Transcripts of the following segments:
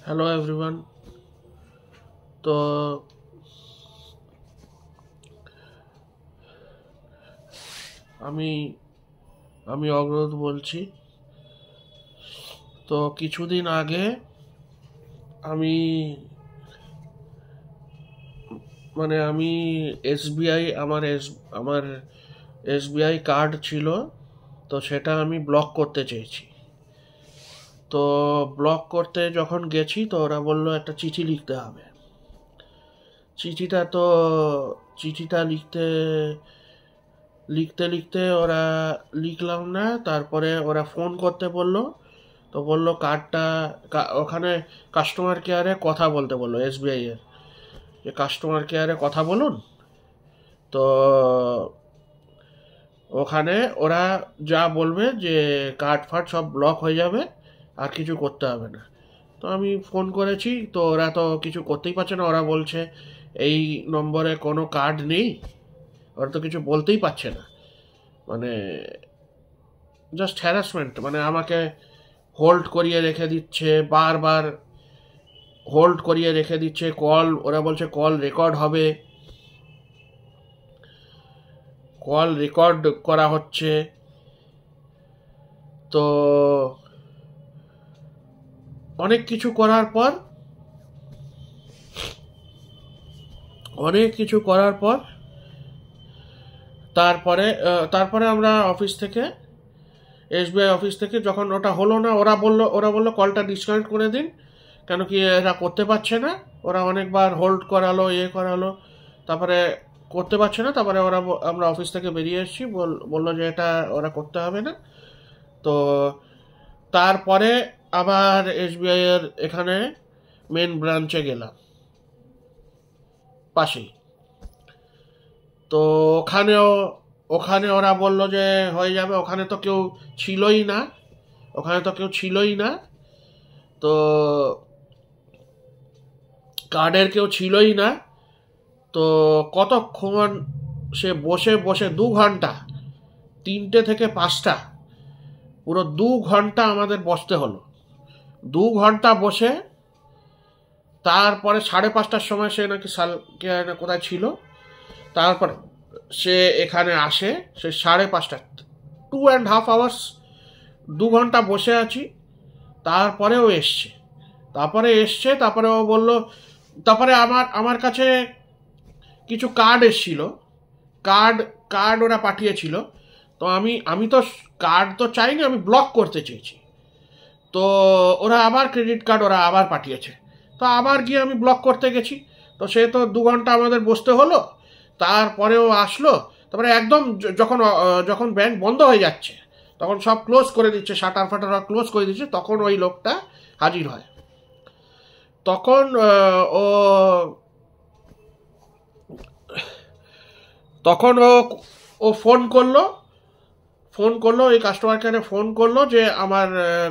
Hello everyone. তো আমি আমি অগ্রদ বলছি। তো কিছুদিন আগে আমি আমি এসবিআই আমার এসবিআই কার্ড ছিল, তো সেটা আমি ব্লক করতে চেয়েছি। তো ব্লক করতে যখন গেছি, তো ওরা বললো একটা চিঠি লিখতে হবে। চিঠিটা তো চিঠিটা লিখতে লিখতে লিখতে ওরা লিখলাম না, তারপরে ওরা ফোন করতে বললো। তো বললো কার্ডটা ওখানে কাস্টমার কেয়ারে কথা বলতে বললো, এসবিআই এর যে কাস্টমার কেয়ারে কথা বলুন। তো ওখানে ওরা যা বলবে যে কার্ড ফার্ড সব ব্লক হয়ে যাবে, আর কিছু করতে হবে না। তো আমি ফোন করেছি, তো ওরা তো কিছু করতেই পারছে না। ওরা বলছে এই নম্বরে কোনো কার্ড নেই। ওরা তো কিছু বলতেই পারছে না। মানে জাস্ট হ্যারাসমেন্ট, আমাকে হোল্ড করিয়ে রেখে দিচ্ছে, বারবার হোল্ড করিয়ে রেখে দিচ্ছে। ওরা বলছে কল রেকর্ড হবে, কল রেকর্ড করা হচ্ছে। তো অনেক কিছু করার পর তারপরে আমরা অফিস থেকে, এসবিআই অফিস থেকে যখন ওটা হলো না, ওরা বললো কলটা ডিসকানেক্ট করে দিন, কেন কি এরা করতে পারছে না। ওরা অনেকবার হোল্ড করালো, করালো, তারপরে করতে পারছে না। তারপরে আমরা অফিস থেকে বেরিয়ে এসেছি, বললো যে এটা ওরা করতে হবে না। তো তারপরে আবার এসবিআই এর এখানে মেন ব্রাঞ্চে গেলাম, পাশেই। তো ওখানে ওরা বলল যে হয়ে যাবে। ওখানে তো কেউ ছিলই না। তো কার্ডের কেউ ছিলই না। তো কতক্ষণ সে বসে বসে 2 ঘন্টা, 3টে থেকে 5টা, পুরো 2 ঘন্টা আমাদের বসতে হলো। 2 ঘন্টা বসে তারপরে 5:30টার সময় সে নাকি কোথায় ছিল, তারপরে সে এখানে আসে। সে 5:30, 2.5 hours, 2 ঘন্টা বসে আছি। তারপরে ও এসছে। তারপরে ও বলল, তারপরে আমার কাছে কিছু কার্ড এসছিল। কার্ড ওরা পাঠিয়েছিল। তো আমি তো কার্ড তো চাইনি, আমি ব্লক করতে চেয়েছি। তো ওরা আবার ক্রেডিট কার্ড ওরা আবার পাঠিয়েছে। তো আবার গিয়ে আমি ব্লক করতে গেছি। তো সে তো 2 ঘন্টা আমাদের বসতে হলো। তারপরেও আসলো। তারপরে একদম যখন ব্যাংক বন্ধ হয়ে যাচ্ছে, তখন সব ক্লোজ করে দিচ্ছে, শাটার ফাটার ক্লোজ করে দিচ্ছে, তখন ওই লোকটা হাজির হয়। তখন ও তখন ও ফোন করলো এই কাস্টমার কেয়ারে, ফোন করলো যে আমার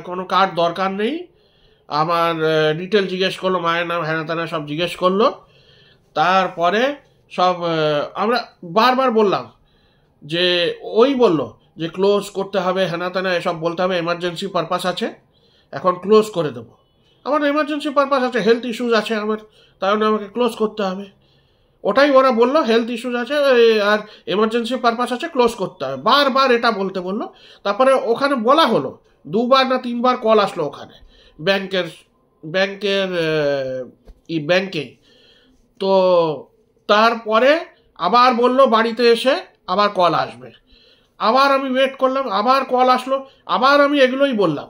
কোনো কার্ড দরকার নেই। আমার ডিটেল জিজ্ঞেস করলো, মায়ের নাম হ্যানা ত্যানা সব জিজ্ঞেস করলো। তারপরে সব আমরা বারবার বললাম যে, ওই বলল যে ক্লোজ করতে হবে, হ্যানা ত্যানা এসব বলতে হবে, এমার্জেন্সি পারপাস আছে, এখন ক্লোজ করে দেবো। আমার এমার্জেন্সি পারপাস আছে, হেলথ ইস্যুস আছে আমার, তাই জন্য আমাকে ক্লোজ করতে হবে। ওটাই ওরা বললো, হেলথ ইস্যুস আছে আর এমার্জেন্সি পারপাস আছে, ক্লোজ করতে হবে, বারবার এটা বলতে বললো। তারপরে ওখানে বলা হলো, 2বার না 3বার কল আসলো ওখানে ব্যাংকের ব্যাংকের ব্যাংকে। তো তারপরে আবার বললো বাড়িতে এসে আবার কল আসবে। আবার আমি ওয়েট করলাম, আবার কল আসলো। আবার আমি এগুলোই বললাম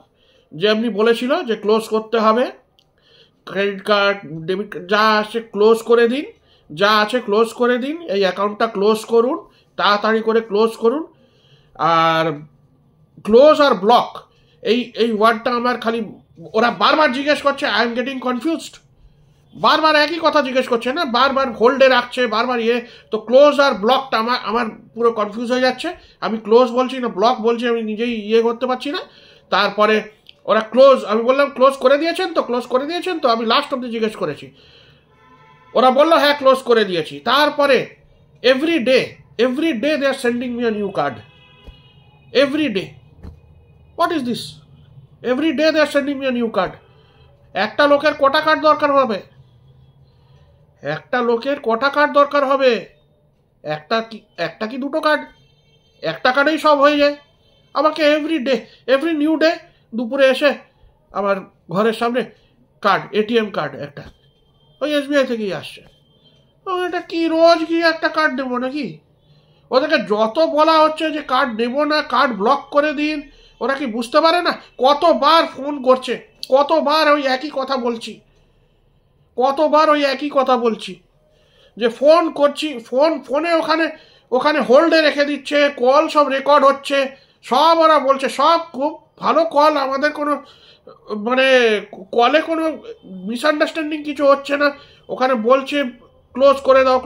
যে আপনি বলেছিল যে ক্লোজ করতে হবে, ক্রেডিট কার্ড, ডেবিট কার্ড যা আছে ক্লোজ করে দিন, এই অ্যাকাউন্টটা ক্লোজ করুন, তাড়াতাড়ি করে ক্লোজ করুন। আর ক্লোজ আর ব্লক, এই ওয়ার্ডটা আমার খালি ওরা বারবার জিজ্ঞেস করছে। I am getting confused. বারবার একই কথা জিজ্ঞেস করছে, না বারবার হোল্ডে রাখছে, বারবার তো ক্লোজ আর ব্লকটা আমার পুরো কনফিউজ হয়ে যাচ্ছে। আমি ক্লোজ বলছি না ব্লক বলছি, আমি নিজেই করতে পারছি না। তারপরে ওরা আমি বললাম ক্লোজ করে দিয়েছেন তো আমি লাস্ট অব্দি জিজ্ঞেস করেছি। ওরা বললো হ্যাঁ ক্লোজ করে দিয়েছি। তারপরে every day they are sending me a new card, every day. What is this? Every day they are sending me a new card. একটা লোকের কটা কার্ড দরকার হবে? একটা লোকের কটা কার্ড দরকার হবে? একটা কি দুটো কার্ড? একটা কার্ডেই সব হয়ে যায়। আমাকে এভরি নিউ ডে দুপুরে এসে আমার ঘরের সামনে কার্ড, এটিএম কার্ড একটা, ওই এসবিআই থেকেই আসছে। এটা কি রোজ কি একটা কার্ড নেবো নাকি? ওদেরকে যত বলা হচ্ছে যে কার্ড নেবো না, কার্ড ব্লক করে দিন, ওরা কি বুঝতে পারে না? কতবার ফোন করছে, কতবার ওই একই কথা বলছি যে ফোন করছি, ফোনে ওখানে হোল্ডে রেখে দিচ্ছে, কল সব রেকর্ড হচ্ছে, সব ওরা বলছে সব খুব ভালো কল, আমাদের কোনো মানে কলে কোনো মিসআন্ডারস্ট্যান্ডিং কিছু হচ্ছে না। ওখানে বলছে ক্লোজ করে দাও,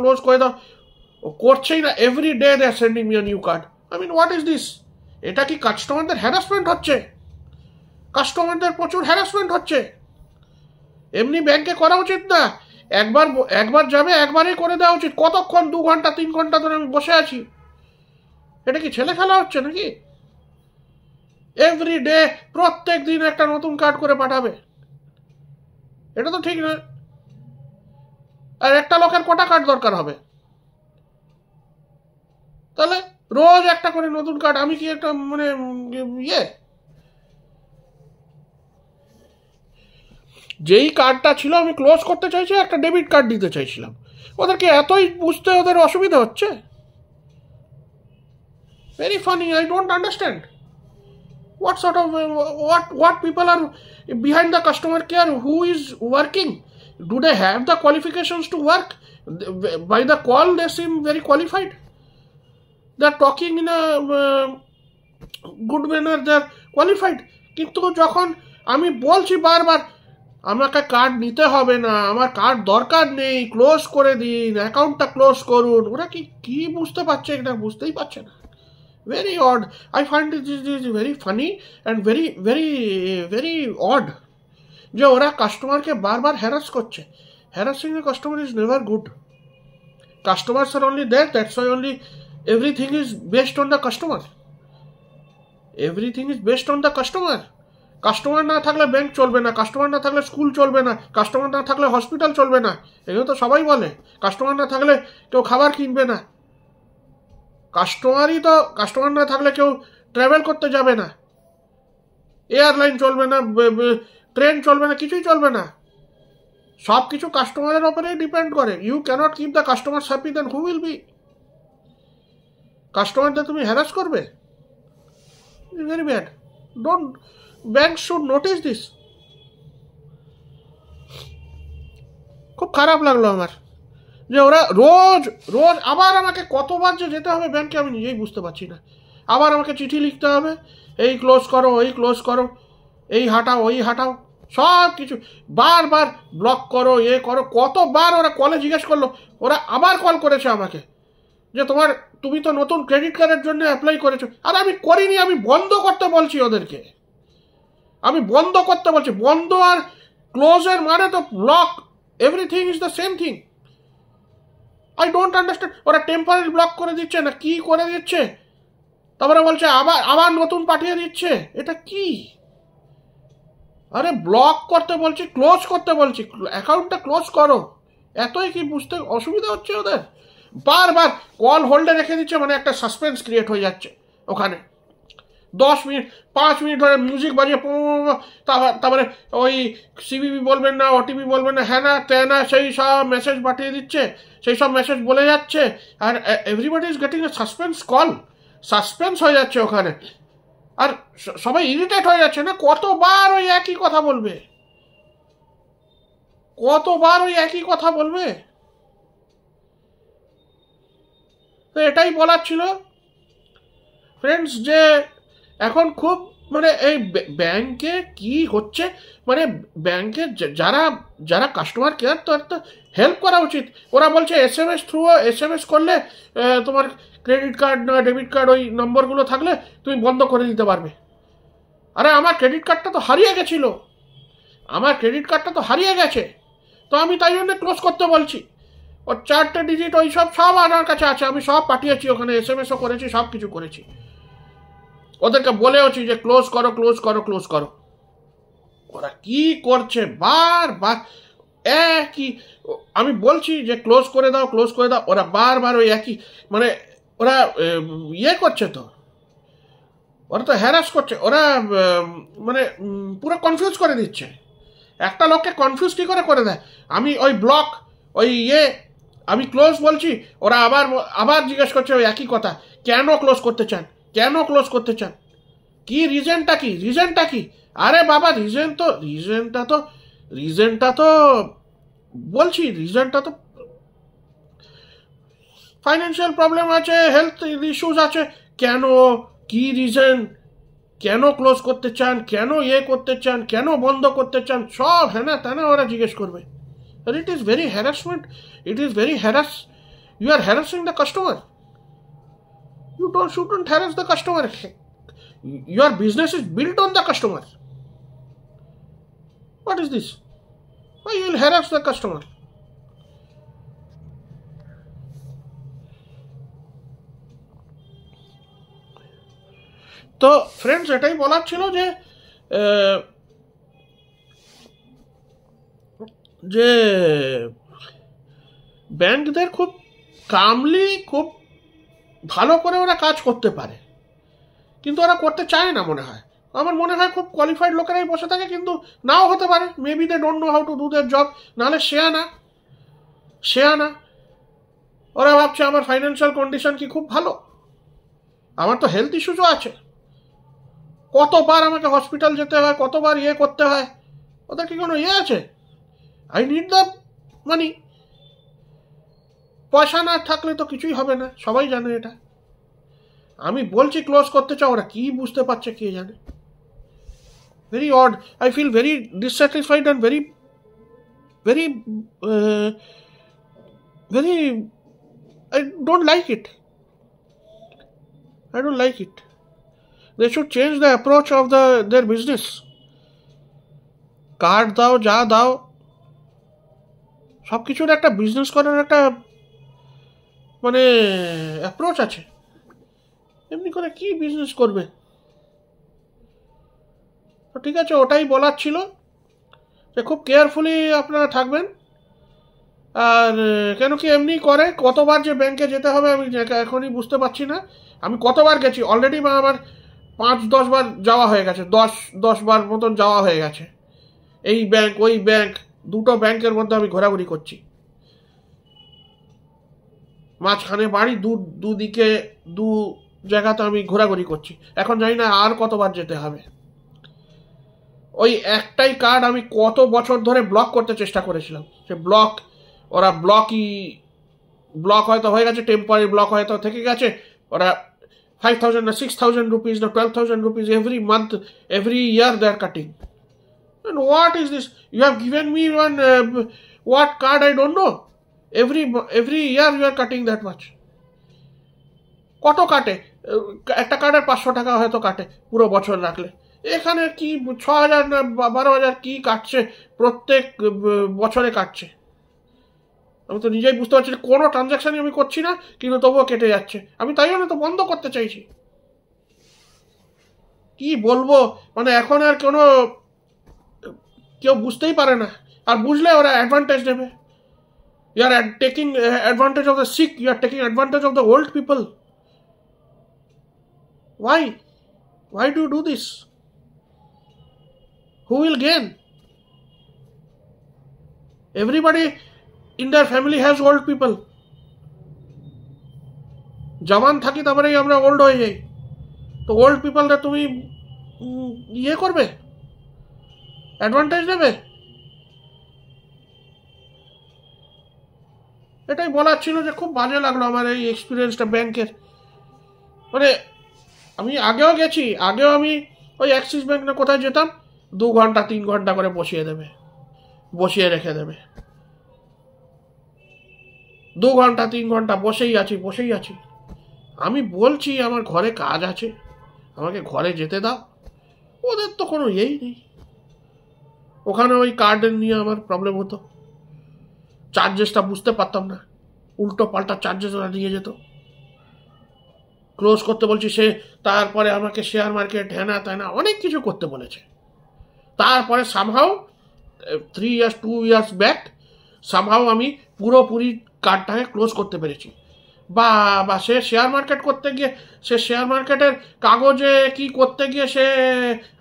করছেই না। Every day they are sending me a new card. I mean what is this? এটা কি কাস্টমারদের হ্যারাসমেন্ট হচ্ছে? কাস্টমারদের প্রচুর হ্যারাসমেন্ট হচ্ছে। এমনি ব্যাংকে করা উচিত না। একবার যাবে, একবারই করে দেওয়া উচিত। কতক্ষণ 2 ঘন্টা 3 ঘন্টা ধরে আমি বসে আছি? এটা কি ছেলে খেলা হচ্ছে নাকি? এভরি ডে প্রত্যেক দিন একটা নতুন কার্ড করে পাঠাবে, এটা তো ঠিক না। আর একটা লোকের কটা কার্ড দরকার হবে? তাহলে রোজ একটা করে নতুন কার্ড, আমি কি একটা মানে যেই কার্ডটা ছিল আমি ক্লোজ করতে চাইছি, একটা ডেবিট কার্ড দিতে চাইছিলাম। ওদেরকে এতই বুঝতে ওদের অসুবিধা হচ্ছে। Very funny, I don't understand what sort of what people are behind the customer care, who is working, do they have the qualifications to work? By the call they seem very qualified, they are talking in a good manner, they are qualified. কিন্তু যখন আমি বলছি বারবার আমাকে card নিতে হবে না, আমার কার্ড দরকার নেই, ক্লোজ করে দিন, অ্যাকাউন্টটা ক্লোজ করুন, ওরা কি বুঝতে পারছে? এটা বুঝতেই পারছে না। Very odd. I find this is very funny and very odd যে ওরা কাস্টমারকে বারবার হ্যারাস করছে। Harassing a customer is never good. Customers are only there, that's why only everything is based on the customer. Everything is based on the customer. Customer না থাকলে bank চলবে না, customer না থাকলে স্কুল চলবে না, কাস্টমার না থাকলে হসপিটাল চলবে না, এগুলো তো সবাই বলে। কাস্টমার না থাকলে কেউ খাবার কিনবে না, কাস্টমার না থাকলে কেউ ট্রাভেল করতে যাবে না, এয়ারলাইন চলবে না, ট্রেন চলবে না, কিছুই চলবে না। সব কিছু কাস্টমারের ওপরেই ডিপেন্ড করে। You can't keep the customer happy, then who will be? কাস্টমারদের তুমি হ্যারাস করবে? Very bad. Don't, bank should notice this. খুব খারাপ লাগলো আমার যে ওরা রোজ আবার আমাকে কতবার যে যেতে হবে ব্যাংকে আমি নিজেই বুঝতে পারছি না। আবার আমাকে চিঠি লিখতে হবে, এই ক্লোজ করো, ওই ক্লোজ করো, এই হাটাও, ওই হাটাও, সব কিছু বারবার ব্লক করো, করো। কতবার ওরা কলে জিজ্ঞেস করলো, ওরা আবার কল করেছে আমাকে যে তুমি তো নতুন ক্রেডিট কার্ডের জন্য অ্যাপ্লাই করেছো। আর আমি করিনি, আমি বন্ধ করতে বলছি ওদেরকে, আমি বন্ধ করতে বলছি। বন্ধ আর ক্লোজের মানে তো block, everything is the same thing. I don't understand. ওরা টেম্পোরারি ব্লক করে দিচ্ছে না কি করে দিচ্ছে, তারপরে বলছে আবার নতুন পাঠিয়ে দিচ্ছে। এটা কি? আরে ব্লক করতে বলছি, ক্লোজ করতে বলছি, অ্যাকাউন্টটা ক্লোজ করো। এতই কি বুঝতে অসুবিধা হচ্ছে ওদের? বারবার কল হোল্ডে রেখে দিচ্ছে, মানে একটা সাসপেন্স ক্রিয়েট হয়ে যাচ্ছে ওখানে। 10 মিনিট 5 মিনিট ধরে মিউজিক বাজিয়ে তারপরে ওই সিবিবি বলবেন না, ওটিপি বলবেন না, হ্যাঁ না ত্যাঁ না, সেই সব মেসেজ পাঠিয়ে দিচ্ছে, সেই সব মেসেজ বলে যাচ্ছে। আর everybody is getting a suspense call, suspense হয়ে যাচ্ছে ওখানে। আর সবাই ইরিটেট হয়ে যাচ্ছে না। কতবার ওই একই কথা বলবে, কতবার ওই একই কথা বলবে? তো এটাই বলার ছিল ফ্রেন্ডস, যে এখন খুব মানে এই ব্যাংকে কি হচ্ছে, মানে ব্যাংকে যারা কাস্টমার কেয়ার, তার তো হেল্প করা উচিত। ওরা বলছে এসএমএস করলে তোমার ক্রেডিট কার্ড না ডেবিট কার্ড ওই নম্বরগুলো থাকলে তুমি বন্ধ করে দিতে পারবে। আরে আমার ক্রেডিট কার্ডটা তো হারিয়ে গেছিলো, তো আমি তাই জন্য ক্লোজ করতে বলছি। ওর 4টে ডিজিট ওই সব আমার কাছে আছে, আমি সব পাঠিয়েছি ওখানে, এসএমএসও করেছি, সব কিছু করেছি। ওদেরকে বলেওছি যে ক্লোজ করো। ওরা কি করছে বারবার একই, আমি বলছি যে ক্লোজ করে দাও ক্লোজ করে দাও, ওরা বারবার ওই একই, মানে ওরা ইয়ে করছে তো, ওরা তো হ্যারাস করছে, ওরা মানে পুরো কনফিউজ করে দিচ্ছে। একটা লোককে কনফিউজ কী করে করে দেয়। আমি ওই ব্লক ওই আমি ক্লোজ বলছি, ওরা আবার আবার জিজ্ঞেস করছে ওই একই কথা, কেন ক্লোজ করতে চান, কেন ক্লোজ করতে চান, কি রিজনটা কি, রিজনটা কি। আরে বাবা রিজনটা তো বলছি, রিজনটা তো ফাইন্যান্সিয়াল প্রবলেম আছে, হেলথ ইস্যুস আছে, কেন, কি রিজন, কেন ক্লোজ করতে চান, কেন করতে চান, কেন বন্ধ করতে চান, সব হ্যাঁ তা না ওরা জিজ্ঞেস করবে। আর it is very harassment, it is very you are harassing the customer, you shouldn't harass the customer. Your business is built on the customer. What is this? Why you will harass the customer? তো friends, এটাই বলার ছিল যে যে ব্যাংকদের খুব কামলি, খুব ভালো করে ওরা কাজ করতে পারে, কিন্তু ওরা করতে চায় না মনে হয়। আমার মনে হয় খুব কোয়ালিফাইড লোকেরাই বসে থাকে, কিন্তু নাও হতে পারে, maybe they don't know how to do their job, নাহলে সে আনা ওরা ভাবছে আমার ফাইন্যান্সিয়াল কন্ডিশন কি খুব ভালো, আমার তো হেলথ ইস্যুসও আছে, কতবার আমাকে হসপিটাল যেতে হয়, কতবার করতে হয়, ওদের কি কোনো আছে? I need the money. পয়সা না থাকলে তো কিছুই হবে না, সবাই জানে এটা। আমি বলছি ক্লোজ করতে চাও, ওরা কি বুঝতে পারছে কে জানে। Very odd, I feel very dissatisfied and very very very I don't like it. I don't like it. They should change the approach of their business. Card দাও, যা দাও, সব কিছুর একটা বিজনেস করার একটা মানে অ্যাপ্রোচ আছে। এমনি করে কি বিজনেস করবে? তো ঠিক আছে, ওটাই বলার ছিল যে খুব কেয়ারফুলি আপনারা থাকবেন। আর কেন কি এমনি করে, কতবার যে ব্যাংকে যেতে হবে আমি এখনই বুঝতে পারছি না। আমি কতবার গেছি অলরেডি, আমার 5-10 বার যাওয়া হয়ে গেছে, 10 বার মতন যাওয়া হয়ে গেছে। এই ব্যাংক ওই ব্যাংক, দুটো ব্যাংকের মধ্যে আমি ঘোরাঘুরি করছি, মাঝখানে বাড়ি, দুদিকে দু জায়গাতে আমি ঘোরাঘুরি করছি। এখন জানি না আর কতবার যেতে হবে। ওই একটাই কার্ড আমি কত বছর ধরে ব্লক করতে চেষ্টা করেছিলাম, সে ওরা ব্লক হয়তো হয়ে গেছে, টেম্পোরারি ব্লক হয়তো থেকে গেছে। ওরা 5,000 না 6,000 rupees না 12,000 rupees every month, every year they are cutting. And what is this? You have given me one what card I don't know. Every year you are cutting that much. কত কাটে? একটা কার্ডের 500 টাকা হয়তো কাটে পুরো বছর রাখলে। এখানে কি 6,000 না 12,000 কি কাটছে, প্রত্যেক বছরে কাটছে। আমি তো নিজেই বুঝতে পারছি কোনো ট্রানজাকশানই আমি করছি না, কিন্তু তবুও কেটে যাচ্ছে। আমি তাই জন্য তো বন্ধ করতে চাইছি। কি বলবো, মানে এখন আর কেউ বুঝতেই পারে না, আর বুঝলে ওরা অ্যাডভান্টেজ নেবে। You are taking advantage of the sick, you are taking advantage of the old people. Why do you do this? Who will gain? Everybody in their family has old people. জওয়ান থাকি তারপরেই আমরা old হয়ে যাই। তো old পিপলরা তুমি করবে, advantage নেবে। এটাই বলার ছিল যে খুব বাজে লাগলো আমার এই এক্সপিরিয়েন্সটা ব্যাংকের। মানে আমি আগেও গেছি, আগেও আমি ওই অ্যাক্সিস ব্যাংক না কোথায় যেতাম, 2 ঘন্টা 3 ঘন্টা করে বসিয়ে রেখে দেবে। 2 ঘন্টা 3 ঘন্টা বসেই আছি। আমি বলছি আমার ঘরে কাজ আছে, আমাকে ঘরে যেতে দাও। ওদের তো কোনো নেই। ওখানে ওই কার্ড নিয়ে আমার প্রবলেম হতো, চার্জেসটা বুঝতে পারতাম না, উল্টো পাল্টা চার্জেস ওরা নিয়ে যেত। ক্লোজ করতে বলছি, তারপরে আমাকে শেয়ার মার্কেট হ্যানা ত্যানা অনেক কিছু করতে বলেছে। তারপরে somehow 3 years 2 years back somehow আমি পুরোপুরি কার্ডটাকে ক্লোজ করতে পেরেছি। বা সে শেয়ার মার্কেট করতে গিয়ে, সে শেয়ার মার্কেটের কাগজে কি করতে গিয়ে সে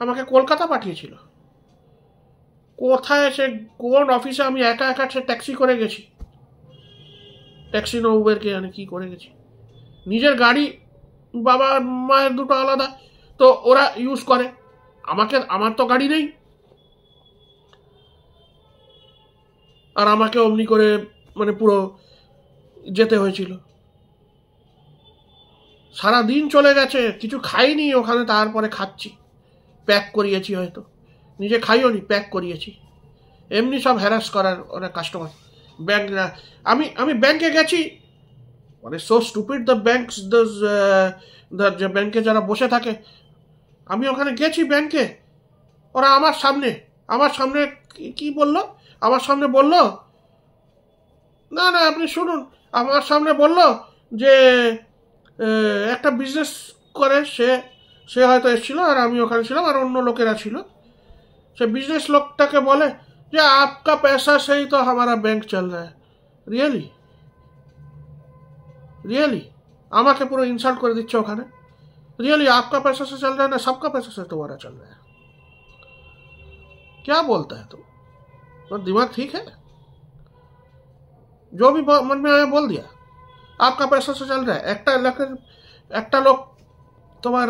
আমাকে কলকাতা পাঠিয়েছিল। কোথায় সে কোন অফিসে আমি একা একা সে ট্যাক্সি করে গেছি, ট্যাক্সি না উবেরকে জানি কী করে গেছি। নিজের গাড়ি বাবা মায়ের দুটো আলাদা, তো ওরা ইউজ করে, আমার তো গাড়ি নেই। আর আমাকে অমনি করে মানে পুরো যেতে হয়েছিল। সারা দিন চলে গেছে, কিছু খাইনি ওখানে, তারপরে খাচ্ছি। প্যাক করিয়েছি, হয়তো নিজে খাইও নি, প্যাক করিয়েছি। এমনি সব হ্যারাস করার ওরা কাস্টমার। ব্যাংকরা আমি ব্যাংকে গেছি, মানে সো স্টুপিড দ্য ব্যাংকস, যে ব্যাংকে যারা বসে থাকে, আমি ওখানে গেছি ব্যাংকে, ওরা আমার সামনে কি বলল, আমার সামনে বলল, না আপনি শুনুন, আমার সামনে বলল যে একটা বিজনেস করে সে হয়তো এসেছিল, আর আমি ওখানে ছিলাম, আর অন্য লোকেরা ছিল। সে বিজনেস লোকটাকে বলে যে आपका पैसा से ही तो हमारा बैंक चल रहा है। रियली আমাকে পুরো ইনসাল্ট করে দিচ্ছে ওখানে। रियली आपका पैसा से चल रहा है ना, सबका पैसा से तुम्हारा चल रहा है। क्या बोलता है तुम? तो दिमाग ठीक है? जो भी मन में आया बोल दिया, आपका पैसा से चल रहा है। একটা লোক তোমার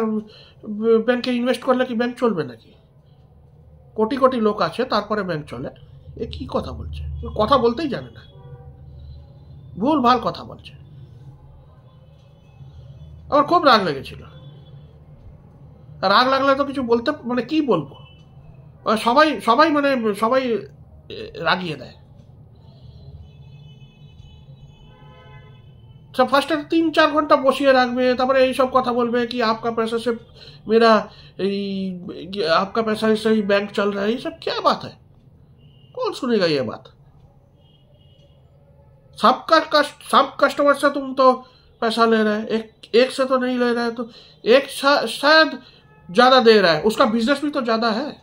ব্যাংকে ইনভেস্ট করলে কি ব্যাংক চলবে নাকি? কোটি কোটি লোক আছে, তারপরে ব্যাংক চলে। এ কি কথা বলছে? কথা বলতেই জানে না, ভুল ভাল কথা বলছে। আমার খুব রাগ লেগেছিল। রাগ লাগলে তো কিছু বলতে, মানে কি বলবো, সবাই মানে সবাই রাগিয়ে দেয়। सब ফার্স্টে 3-4 ঘন্টা বসিয়ে রাখবে, তারপরে এইসব কথা বলবে কি आपका पैसा से मेरा आपका पैसा से ही बैंक चल रहा है। ये सब क्या बात है? कौन सुनेगा ये बात? सब कस्टमर से तुम तो पैसा ले रहे हैं, एक से तो नहीं ले रहे हैं, तो एक शायद ज्यादा दे रहा है, उसका बिजनेस भी तो ज्यादा है।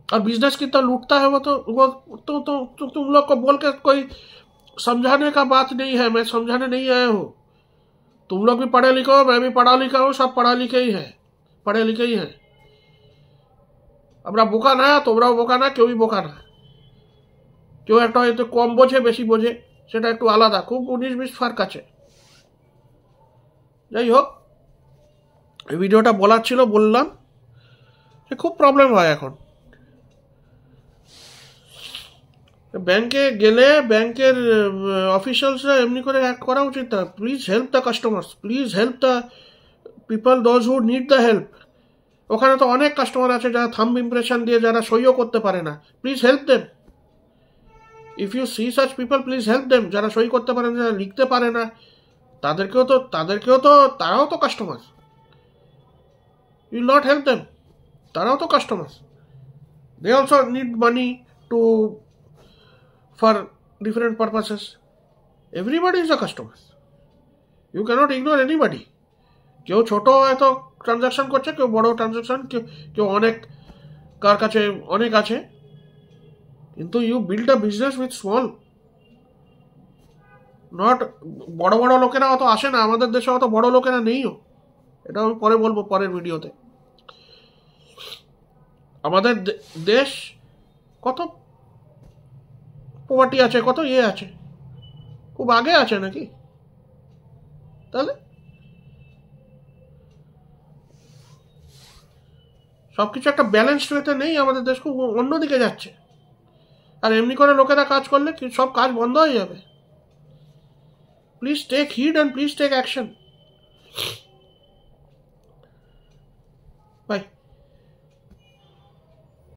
और बिजनेस कितना लूटता है वो तो तुम लोग को बोल के कोई समझाने का बात नहीं है। मैं समझाने नहीं आया हूँ। तुम लोग भी पढ़े लिखे हो, मैं भी पढ़ा लिखा हूँ, सब पढ़े लिखे ही हैं। আমরা বোকা না, তোমরাও বোকা না, কেউই বোকা না। কেউ একটা হয়তো কম বোঝে বেশি বোঝে, সেটা একটু আলাদা, খুব 19-20 ফার্ক আছে। যাই হোক, এই ভিডিওটা বলার ছিল, বললাম। খুব প্রবলেম হয় এখন ব্যাংকে গেলে। ব্যাংকের অফিসিয়ালসরা এমনি করে অ্যাক্ট করা উচিত না। Please help the customers, please help the people those who need the help. ওখানে তো অনেক কাস্টমার আছে যারা থাম্ব ইমপ্রেশন দিয়ে যারা সইও করতে পারে না। Please help them. If you see such people, please help them. যারা সই করতে পারে না, যারা লিখতে পারে না, তাদেরকেও তো তারাও তো customer. You not help them, তারাও তো customer. They also need money to for different purposes. Everybody is a customer. You cannot ignore anybody. কেউ ছোট হয়তো ট্রানজাকশন করছে, কেউ বড় ট্রানজাকশন, কেউ অনেক, কার কাছে অনেক আছে, কিন্তু you build a business with small, not বড় বড় লোকেরা অত আসে না। আমাদের দেশে অত বড় লোকেরা নেইও, এটা আমি পরে বলবো পরের ভিডিওতে। আমাদের দেশ কত পোভার্টি আছে, কত আছে, খুব আগে আছে নাকি? তাহলে সবকিছু একটা ব্যালেন্সড ওয়েতে নেই, আমাদের দেশ খুব অন্যদিকে যাচ্ছে। আর এমনি করে লোকেরা কাজ করলে সব কাজ বন্ধ হয়ে যাবে। Please take heed and please take action.